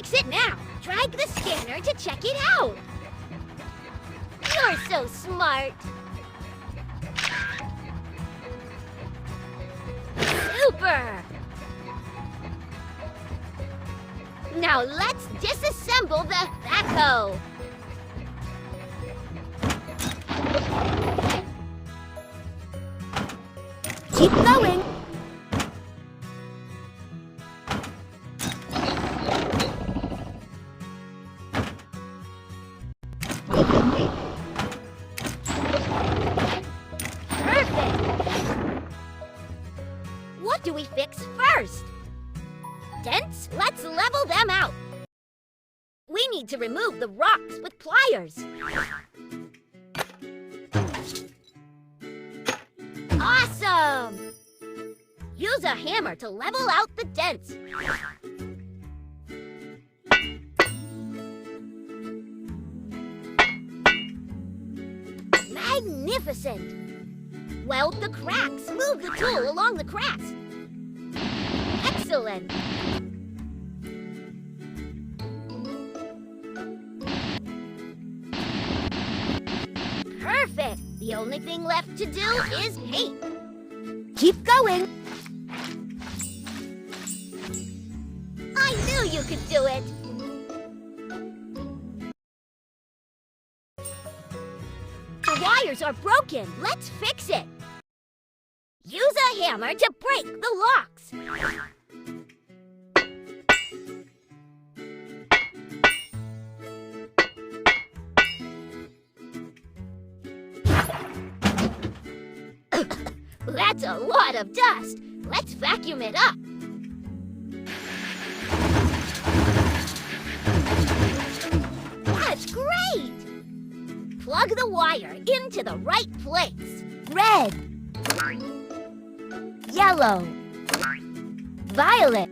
fix it now. Drag the scanner to check it out. You're so smart. Super! Now let's disassemble the backhoe. Keep going. What do we fix first? Dents? Let's level them out. We need to remove the rocks with pliers. Awesome! Use a hammer to level out the dents. Magnificent! Weld the cracks. Move the tool along the cracks. Excellent! Perfect! The only thing left to do is paint. Keep going. I knew you could do it! The wires are broken. Let's fix it. Use a hammer to break the locks. That's a lot of dust. Let's vacuum it up. That's great! Plug the wire into the right place. Red. Yellow. Violet.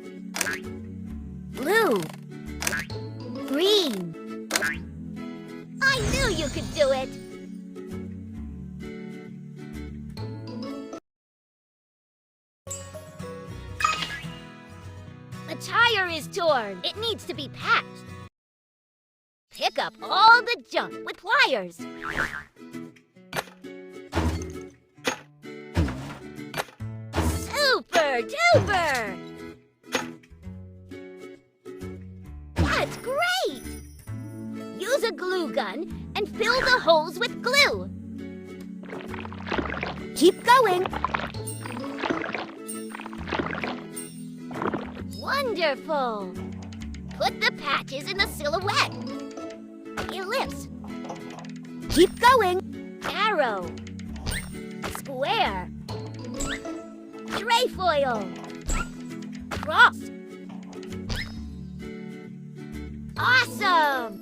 Blue. Green. I knew you could do it. The tire is torn. It needs to be patched. Pick up all the junk with pliers. Super duper! That's great! Use a glue gun and fill the holes with glue. Keep going. Wonderful! Put the patches in the silhouette. Ellipse. Keep going. Arrow. Square. Trefoil. Cross. Awesome!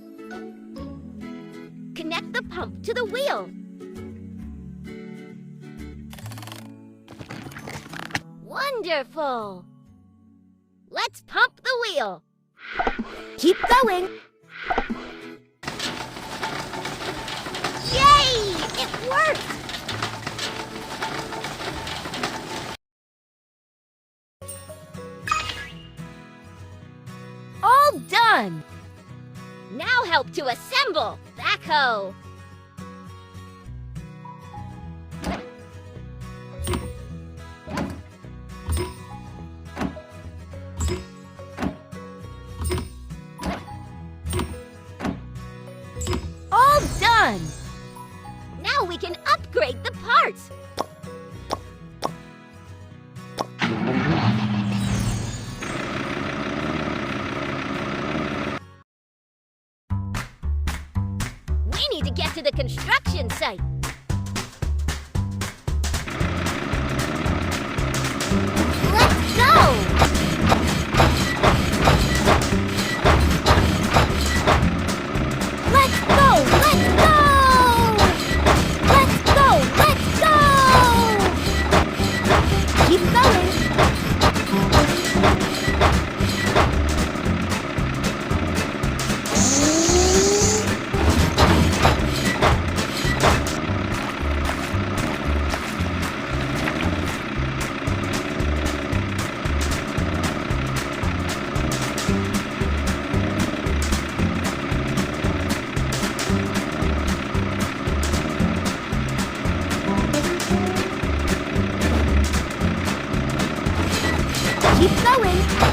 Connect the pump to the wheel. Wonderful! Let's pump the wheel. Keep going. Yay! It worked! All done. Now help to assemble backhoe. All done. Now we can upgrade the parts. We need to get to the construction site. Let's go! Let's go. Let's go. Let's go. Let's go. Keep going. going.